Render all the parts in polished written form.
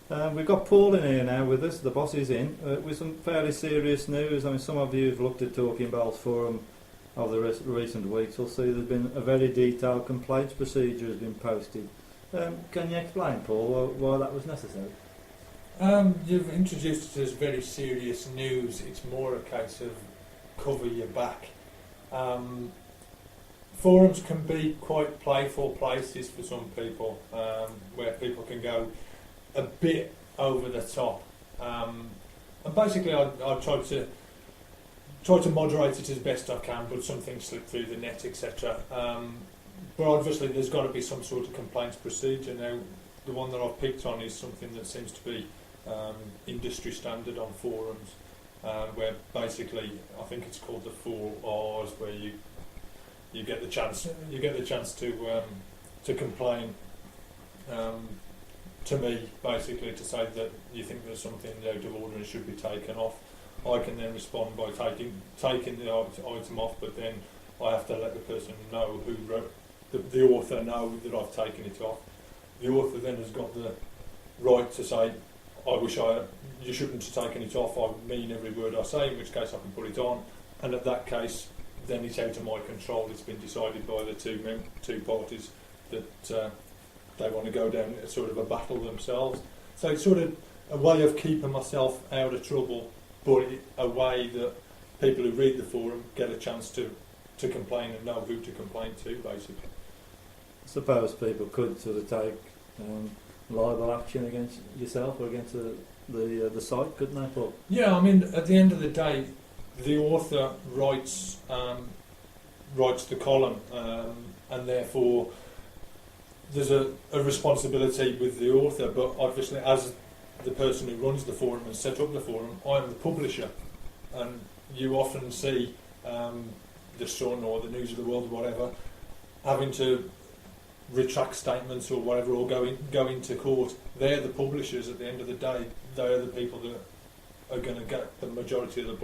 We've got Paul in here now with us, the boss is in, with some fairly serious news. I mean, some of you who've looked at Talkingbowls Forum over the recent weeks will see there's been a very detailed complaints procedure has been posted. Can you explain, Paul, why that was necessary? You've introduced it as very serious news. It's more a case of cover your back. Forums can be quite playful places for some people, where people can go a bit over the top. And basically I try to moderate it as best I can, but some things slip through the net, etc. But obviously there's got to be some sort of complaints procedure. Now, the one that I've picked on is something that seems to be industry standard on forums, where basically I think it's called the 4 R's, where you get the chance to complain to me, basically to say that you think there's something out of order and should be taken off. I can then respond by taking the item off, but then I have to let the person know who wrote the author know that I've taken it off. The author then has got the right to say, you shouldn't have taken it off, I mean every word I say, in which case I can put it on, and at that case then it's out of my control. It's been decided by the two parties that they want to go down a sort of a battle themselves. So it's sort of a way of keeping myself out of trouble, but a way that people who read the forum get a chance to complain and know who to complain to, basically. I suppose people could sort of take liable action against yourself or against the site, couldn't they, Paul? Yeah, I mean, at the end of the day, the author writes the column, and therefore there's a responsibility with the author, but obviously as the person who runs the forum and set up the forum, I'm the publisher, and you often see the Sun or the News of the World, whatever, having to retract statements or whatever, or go into court. They're the publishers at the end of the day. They're the people that are going to get the majority of the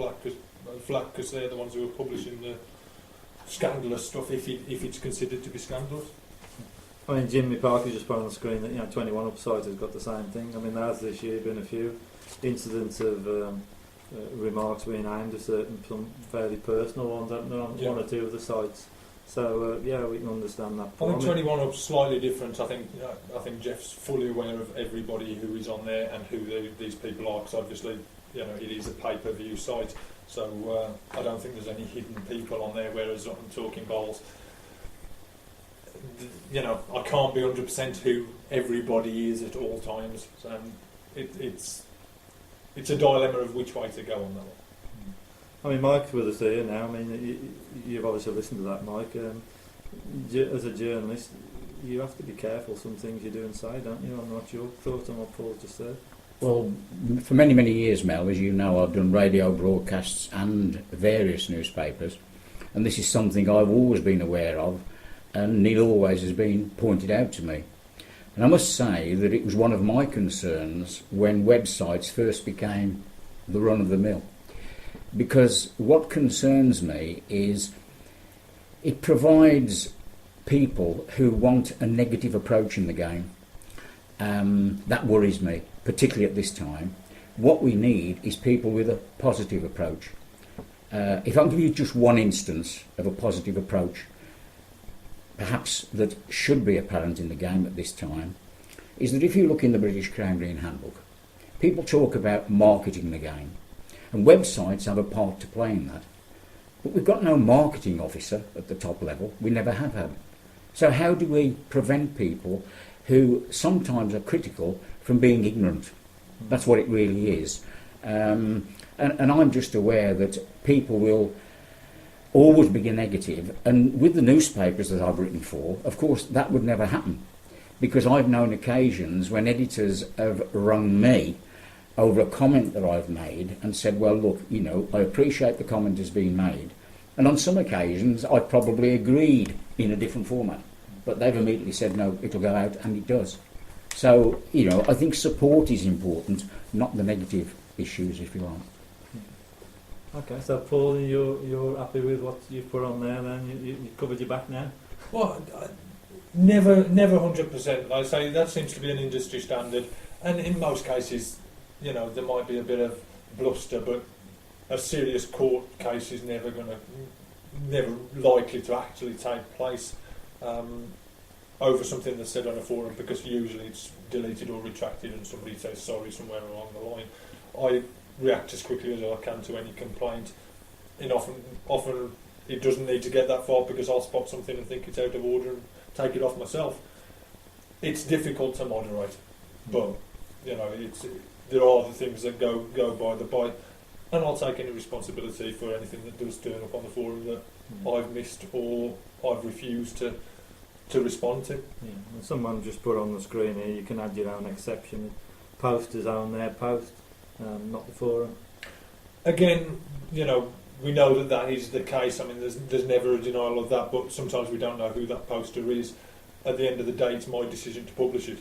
flack because they're the ones who are publishing the scandalous stuff, if it's considered to be scandalous. I mean, Jimmy Parker just put on the screen that 21 Up sites has got the same thing. I mean, there has this year been a few incidents of remarks being aimed at some fairly personal ones, haven't there, on one or two of the sites. So yeah, we can understand that. I think 21 Up's slightly different. I think Jeff's fully aware of everybody who is on there and who these people are, because obviously it is a pay-per-view site. So I don't think there's any hidden people on there. Whereas on Talkingbowls, I can't be 100% who everybody is at all times. So it's a dilemma of which way to go on that one. I mean, Mike's with us here now. I mean, you've obviously listened to that, Mike. As a journalist, you have to be careful some things you do and say, don't you? I'm not your thoughts on what Paul just said. Well, for many, many years, Mel, as you know, I've done radio broadcasts and various newspapers, and this is something I've always been aware of, and it always has been pointed out to me. And I must say that it was one of my concerns when websites first became the run of the mill. Because what concerns me is it provides people who want a negative approach in the game. That worries me, particularly at this time. What we need is people with a positive approach. If I'll give you just one instance of a positive approach, perhaps that should be apparent in the game at this time, is that if you look in the British Crown Green Handbook, people talk about marketing the game. And websites have a part to play in that. But we've got no marketing officer at the top level. We never have had. So how do we prevent people who sometimes are critical from being ignorant? That's what it really is. And I'm just aware that people will always be negative. And with the newspapers that I've written for, of course, that would never happen. Because I've known occasions when editors have rung me over a comment that I've made and said, well, look, I appreciate the comment has been made. And on some occasions, I probably agreed in a different format. But they've immediately said, no, it'll go out, and it does. So, I think support is important, not the negative issues, if you like. Okay, so Paul, you're happy with what you've put on there then? You covered your back now? Well, never 100%. Like I say, that seems to be an industry standard. And in most cases, you know, there might be a bit of bluster, but a serious court case is never likely to actually take place over something that's said on a forum, because usually it's deleted or retracted and somebody says sorry somewhere along the line. I react as quickly as I can to any complaint, and often it doesn't need to get that far, because I'll spot something and think it's out of order and take it off myself. It's difficult to moderate, but you know, there are the things that go by the by, and I'll take any responsibility for anything that does turn up on the forum that I've missed or I've refused to respond to. Yeah. And someone just put on the screen here, you can add your own exception. Posters own their post, not the forum. Again, you know, we know that is the case. I mean, there's never a denial of that, but sometimes we don't know who that poster is. At the end of the day, it's my decision to publish it.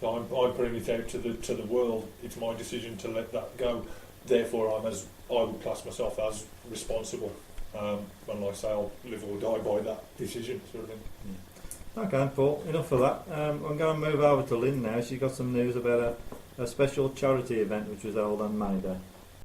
So I'm putting it out to the world. It's my decision to let that go. Therefore, I would class myself as responsible. And like I say, I'll live or die by that decision, sort of thing. Yeah. Okay, Paul, enough of that. I'm going to move over to Lynn now. She's got some news about a special charity event which was held on May Day.